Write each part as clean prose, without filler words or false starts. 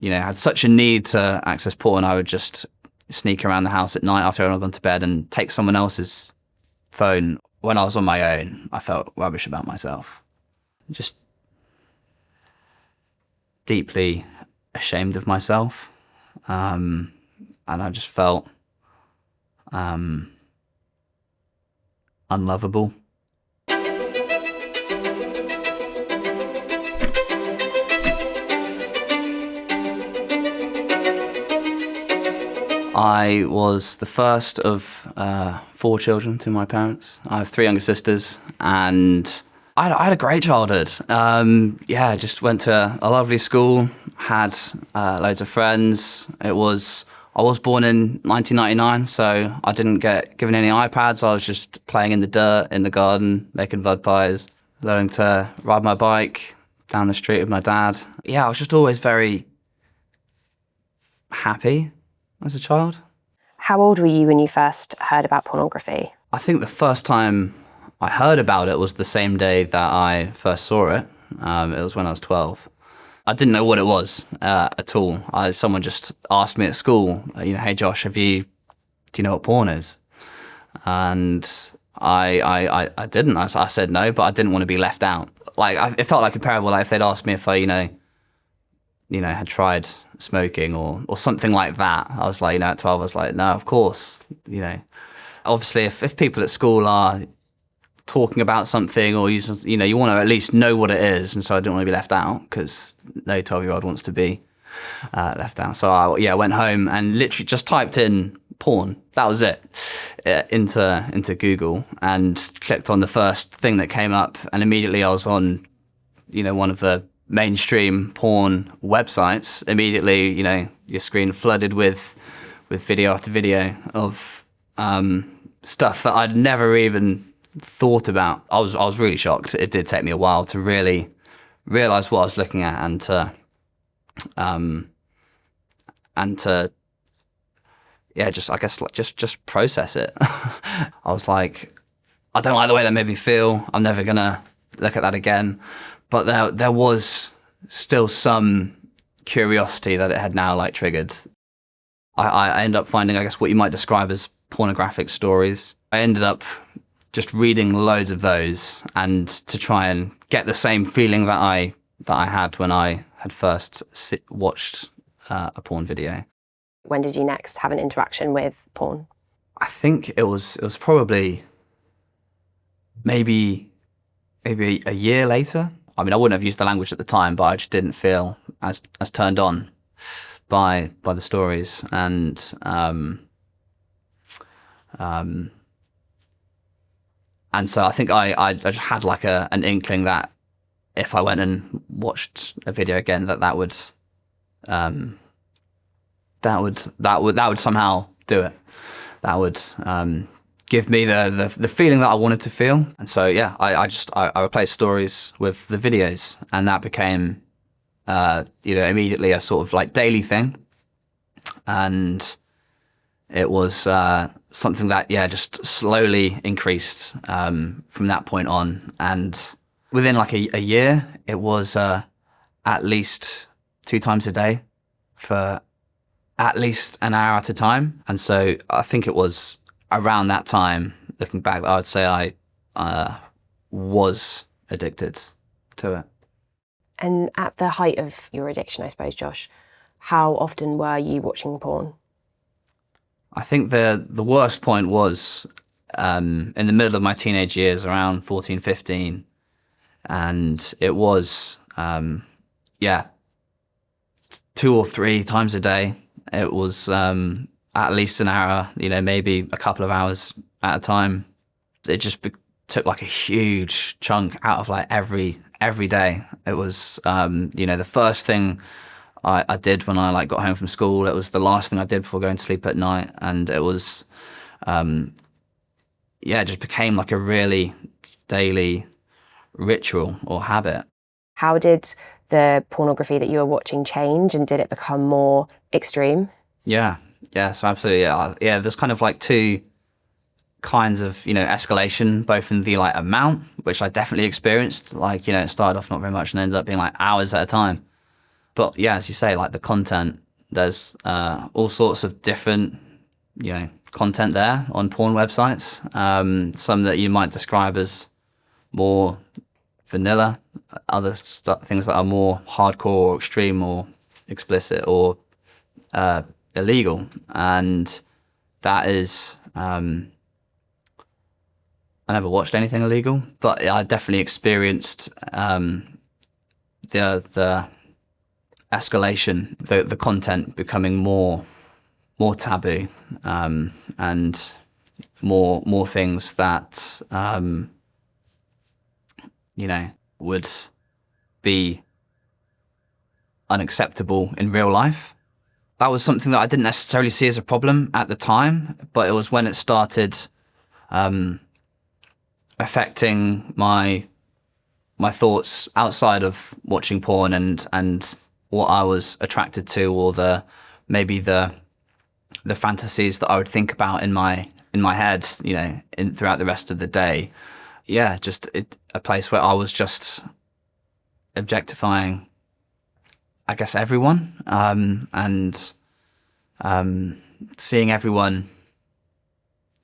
had such a need to access porn, I would just sneak around the house at night after I'd gone to bed and take someone else's phone. When I was on my own, I felt rubbish about myself. Just deeply ashamed of myself. And I just felt unlovable. I was the first of 4 children to my parents. I have 3 younger sisters, and I had a great childhood. Just went to a lovely school, had loads of friends. I was born in 1999, so I didn't get given any iPads. I was just playing in the dirt, in the garden, making mud pies, learning to ride my bike down the street with my dad. Yeah, I was just always very happy as a child. How old were you when you first heard about pornography? I think the first time I heard about it was the same day that I first saw it. It was when I was 12. I didn't know what it was at all. Someone just asked me at school, hey Josh, do you know what porn is? And I didn't. I said no, but I didn't want to be left out. It felt like a parable. Like if they'd asked me if I, had tried smoking or something like that. I was like, at 12, I was like, no, of course, Obviously, if people at school are talking about something or you want to at least know what it is, and so I didn't want to be left out because no 12-year-old wants to be left out. So I went home and literally just typed in porn. That was it, into Google, and clicked on the first thing that came up, and immediately I was on, one of the mainstream porn websites. Immediately, your screen flooded with video after video of stuff that I'd never even thought about. I was really shocked. It did take me a while to really realize what I was looking at and to just process it. I was like, I don't like the way that made me feel. I'm never gonna look at that again. But there was still some curiosity that it had now triggered. I ended up finding, I guess, what you might describe as pornographic stories. I ended up just reading loads of those, and to try and get the same feeling that I had when I had first watched a porn video. When did you next have an interaction with porn? I think it was probably maybe a year later. I mean, I wouldn't have used the language at the time, but I just didn't feel as turned on by the stories, and so I think I just had an inkling that if I went and watched a video again, that would somehow do it. That would give me the feeling that I wanted to feel. And so yeah, I replaced stories with the videos, and that became immediately a sort of daily thing. And it was something that just slowly increased from that point on. And within a year, it was at least 2 times a day for at least an hour at a time. And so I think it was around that time, looking back, I would say I was addicted to it. And at the height of your addiction, I suppose, Josh, how often were you watching porn? I think the worst point was in the middle of my teenage years, around 14, 15. And it was, 2 or 3 times a day. It was at least an hour, maybe a couple of hours at a time. It just took a huge chunk out of every day. It was, the first thing I did when I got home from school. It was the last thing I did before going to sleep at night. And it was, it just became a really daily ritual or habit. How did the pornography that you were watching change, and did it become more extreme? Yeah, so absolutely. Yeah, there's kind of 2 kinds of, escalation, both in the amount, which I definitely experienced. It started off not very much and ended up being hours at a time. But yeah, as you say, like the content, there's all sorts of different, content there on porn websites. Some that you might describe as more vanilla, other things that are more hardcore or extreme or explicit or illegal. And that is, I never watched anything illegal, but I definitely experienced the escalation, the content becoming more taboo, and more things that would be unacceptable in real life. That was something that I didn't necessarily see as a problem at the time, but it was when it started affecting my thoughts outside of watching porn and what I was attracted to, or maybe the fantasies that I would think about in my head, throughout the rest of the day. Yeah, just a place where I was just objectifying, I guess, everyone, and seeing everyone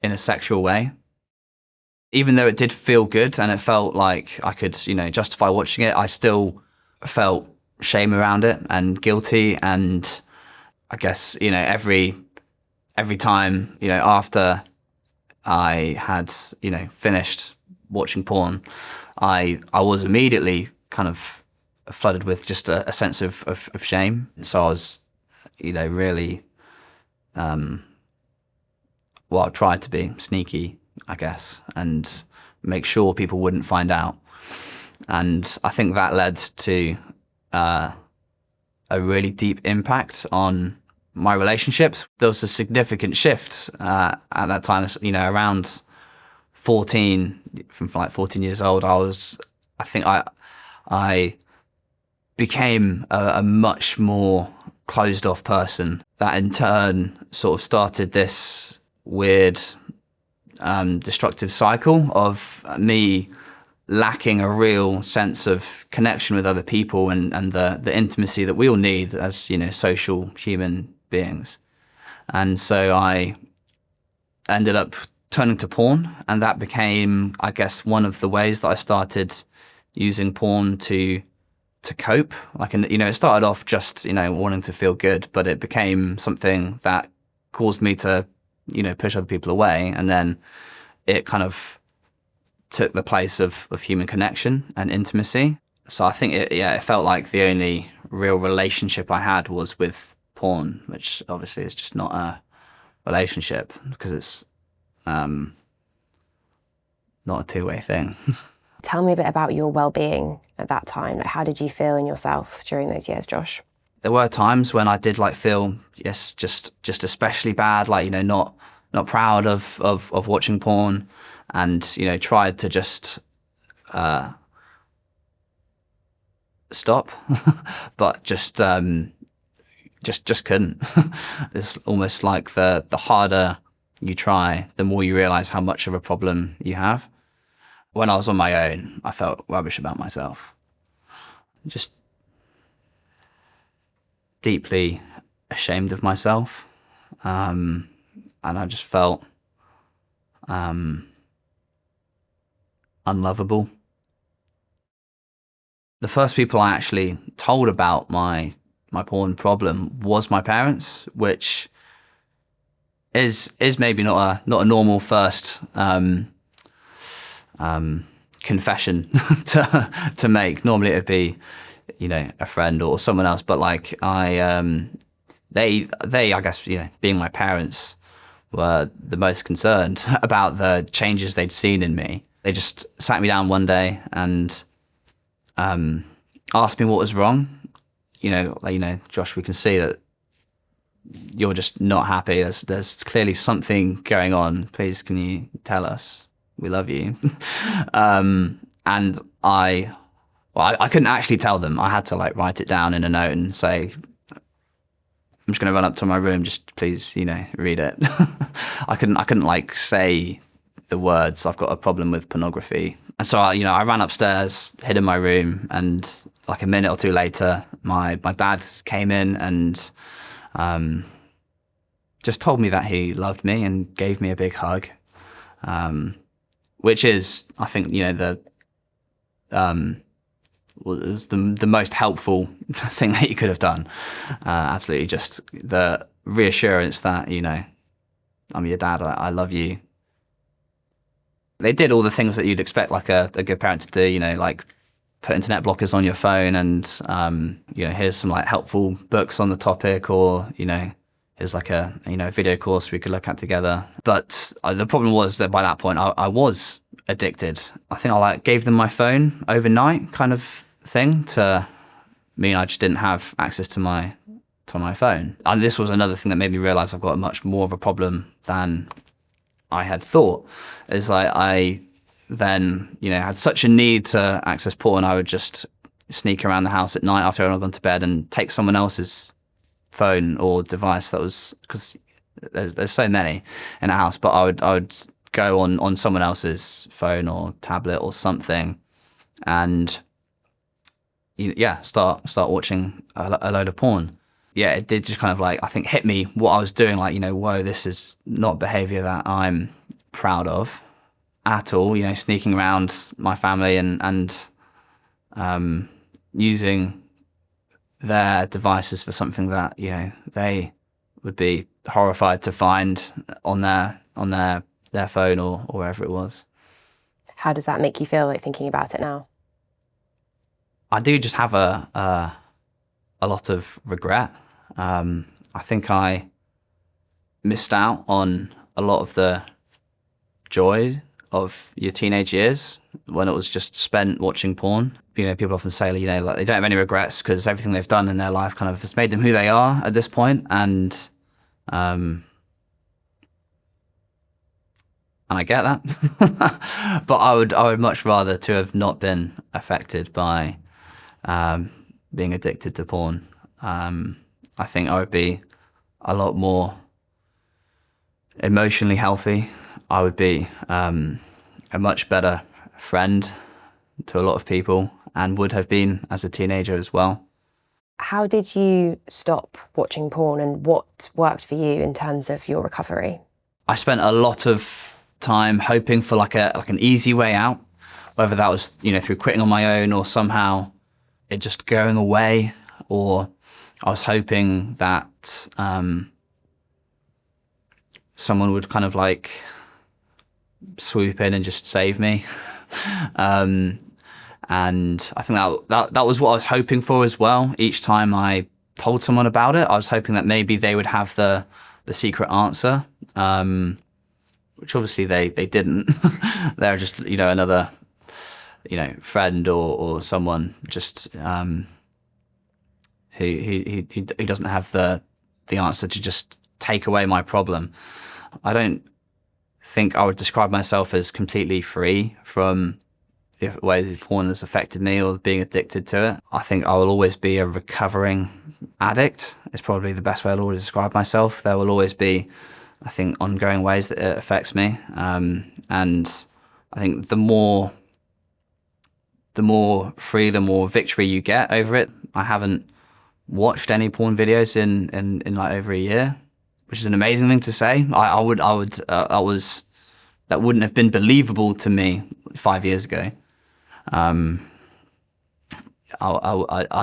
in a sexual way. Even though it did feel good and it felt like I could, justify watching it, I still felt shame around it and guilty. And I guess, every time, after I had, finished watching porn, I was immediately kind of flooded with just a sense of shame. So I was, really, I tried to be sneaky, I guess, and make sure people wouldn't find out. And I think that led to a really deep impact on my relationships. There was a significant shift at that time, around 14, from like 14 years old. I became a much more closed off person. That in turn sort of started this weird destructive cycle of me lacking a real sense of connection with other people and the intimacy that we all need as, social human beings. And so I ended up turning to porn, and that became, I guess, one of the ways that I started using porn to cope. It started off just, wanting to feel good, but it became something that caused me to, push other people away. And then it kind of took the place of human connection and intimacy. So I think it felt like the only real relationship I had was with porn, which obviously is just not a relationship because it's not a two-way thing. Tell me a bit about your well-being at that time. Like, how did you feel in yourself during those years, Josh? There were times when I did feel, yes, just especially bad, not proud of watching porn, and tried to just stop, but just couldn't. It's almost like the harder you try, the more you realize how much of a problem you have. When I was on my own, I felt rubbish about myself. Just deeply ashamed of myself. And I just felt unlovable. The first people I actually told about my porn problem was my parents, which is maybe not a normal first confession to make. Normally it'd be, a friend or someone else, but they I guess, being my parents, were the most concerned about the changes they'd seen in me. They just sat me down one day and asked me what was wrong. Josh, we can see that you're just not happy. There's clearly something going on. Please, can you tell us? We love you. And I couldn't actually tell them. I had to write it down in a note and say, I'm just going to run up to my room. Just please, read it. I couldn't say the words. I've got a problem with pornography. And so I ran upstairs, hid in my room, and like a minute or two later, my dad came in and just told me that he loved me and gave me a big hug, which is, I think, was the most helpful thing that you could have done. Absolutely, just the reassurance that, I'm your dad, I love you. They did all the things that you'd expect like a good parent to do, like put internet blockers on your phone and, here's some like helpful books on the topic, or, here's like a video course we could look at together. But the problem was that by that point I was addicted. I think I like gave them my phone overnight kind of thing to mean I just didn't have access to my phone. And this was another thing that made me realize I've got much more of a problem than I had thought. Is like I then, had such a need to access porn, I would just sneak around the house at night after I'd gone to bed and take someone else's phone or device that was, because there's so many in a house, but I would go on someone else's phone or tablet or something and start watching a load of porn. Yeah, it did just kind of like, I think, hit me what I was doing, like, whoa, this is not behavior that I'm proud of at all, sneaking around my family and using their devices for something that, they would be horrified to find on their phone or wherever it was. How does that make you feel, like, thinking about it now? I do just have a lot of regret. I think I missed out on a lot of the joy of your teenage years when it was just spent watching porn. People often say, like they don't have any regrets because everything they've done in their life kind of has made them who they are at this point. And I get that, but I would much rather to have not been affected by being addicted to porn. I think I would be a lot more emotionally healthy. I would be a much better friend to a lot of people and would have been as a teenager as well. How did you stop watching porn, and what worked for you in terms of your recovery? I spent a lot of time hoping for like an easy way out, whether that was, through quitting on my own or somehow it just going away, or I was hoping that someone would kind of like swoop in and just save me. And I think that was what I was hoping for as well. Each time I told someone about it, I was hoping that maybe they would have the secret answer, which obviously they didn't. They're just, another, friend or someone just who doesn't have the answer to just take away my problem. I don't think I would describe myself as completely free from the way porn has affected me or being addicted to it. I think I will always be a recovering addict. It's probably the best way I'll always describe myself. There will always be, I think, ongoing ways that it affects me. And I think the more free, the more victory you get over it. I haven't watched any porn videos in like over a year, which is an amazing thing to say. That wouldn't have been believable to me 5 years ago. I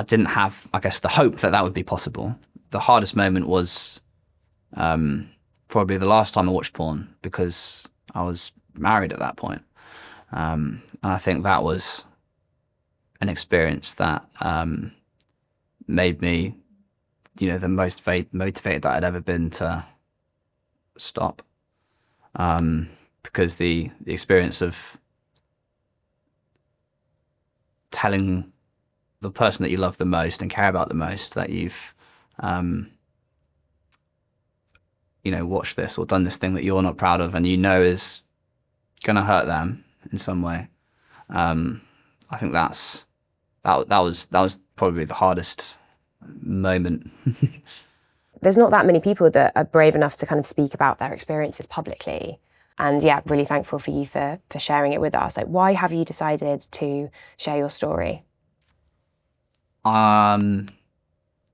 didn't have, I guess, the hope that would be possible. The hardest moment was probably the last time I watched porn, because I was married at that point. And I think that was an experience that made me, the most motivated that I'd ever been to stop. Because the experience of telling the person that you love the most and care about the most that you've, watched this or done this thing that you're not proud of and is going to hurt them in some way. I think that was probably the hardest moment. There's not that many people that are brave enough to kind of speak about their experiences publicly. And yeah, really thankful for you for sharing it with us. Like, why have you decided to share your story? The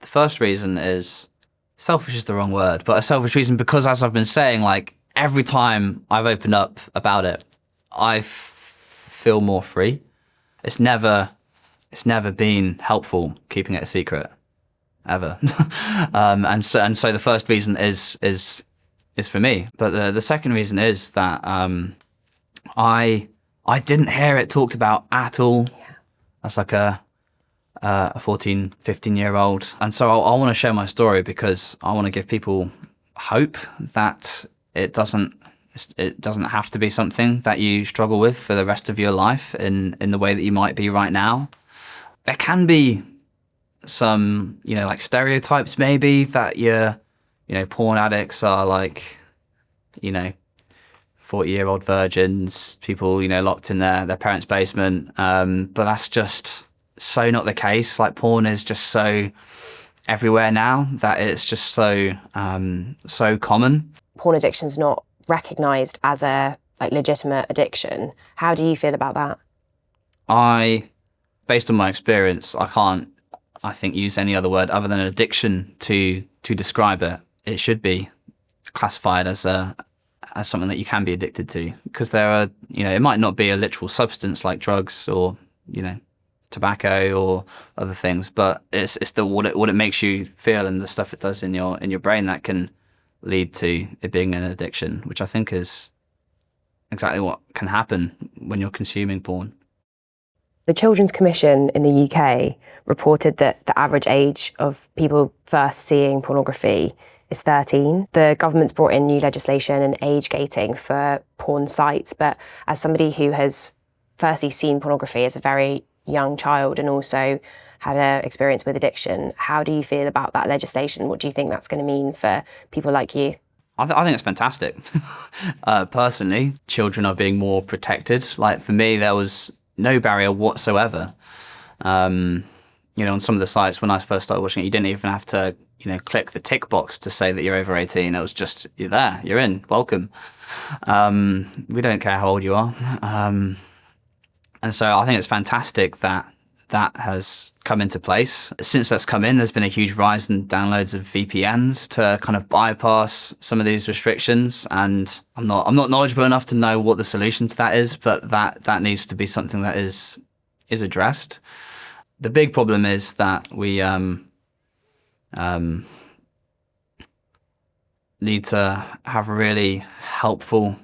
first reason is, selfish is the wrong word, but a selfish reason because, as I've been saying, like every time I've opened up about it, I feel more free. It's never been helpful keeping it a secret, ever. And so the first reason is for me. But the second reason is that I didn't hear it talked about at all. Yeah. As like a 14, 15-year-old. And so I want to share my story because I want to give people hope that it doesn't have to be something that you struggle with for the rest of your life in the way that you might be right now. There can be some, like stereotypes maybe that porn addicts are like, 40-year-old virgins, people, locked in their parents' basement. But that's just so not the case. Like porn is just so everywhere now that it's just so common. Porn addiction's not recognised as a legitimate addiction. How do you feel about that? Based on my experience, I can't, I think, use any other word other than addiction to describe it. It should be classified as something that you can be addicted to, because there are, it might not be a literal substance like drugs or, tobacco or other things, but it's what it makes you feel and the stuff it does in your brain that can lead to it being an addiction, which I think is exactly what can happen when you're consuming porn. The Children's Commission in the UK reported that the average age of people first seeing pornography is 13. The government's brought in new legislation and age gating for porn sites, but as somebody who has firstly seen pornography as a very young child and also had an experience with addiction, how do you feel about that legislation? What do you think that's going to mean for people like you? I think it's fantastic. Personally, children are being more protected. Like for me, there was no barrier whatsoever. On some of the sites when I first started watching it, you didn't even have to, click the tick box to say that you're over 18. It was just, you're there, you're in, welcome. We don't care how old you are. And so I think it's fantastic that has come into place. Since that's come in, there's been a huge rise in downloads of VPNs to kind of bypass some of these restrictions. And I'm not knowledgeable enough to know what the solution to that is, but that needs to be something that is addressed. The big problem is that we need to have really helpful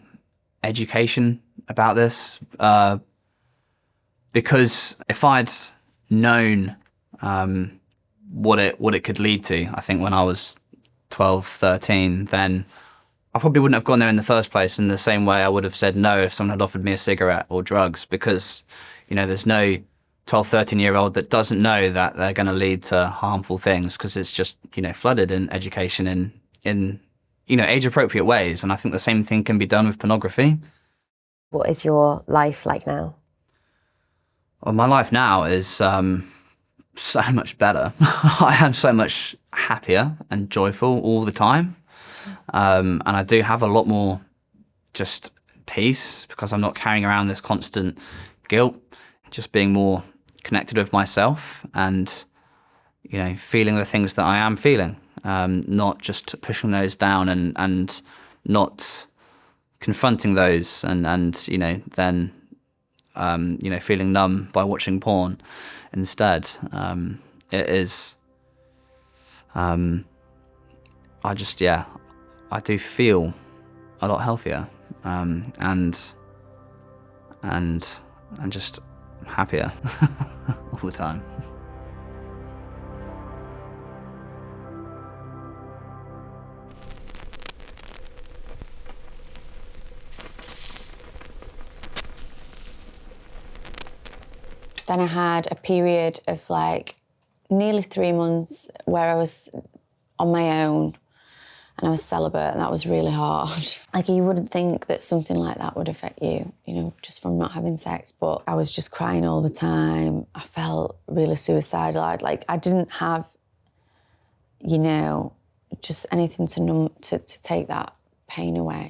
education about this. Because if I'd known what it could lead to, I think when I was 12, 13, then I probably wouldn't have gone there in the first place, in the same way I would have said no if someone had offered me a cigarette or drugs, because there's no 12, 13-year-old that doesn't know that they're going to lead to harmful things, because it's just flooded in education in age-appropriate ways. And I think the same thing can be done with pornography. What is your life like now? Well, my life now is so much better. I am so much happier and joyful all the time. And I do have a lot more just peace, because I'm not carrying around this constant guilt, just being more connected with myself and, feeling the things that I am feeling, not just pushing those down and not confronting those and then feeling numb by watching porn instead. It is, I do feel a lot healthier, and just happier all the time. Then I had a period of nearly 3 months where I was on my own and I was celibate, and that was really hard. You wouldn't think that something like that would affect you, just from not having sex, but I was just crying all the time. I felt really suicidal. I didn't have, just anything to take that pain away.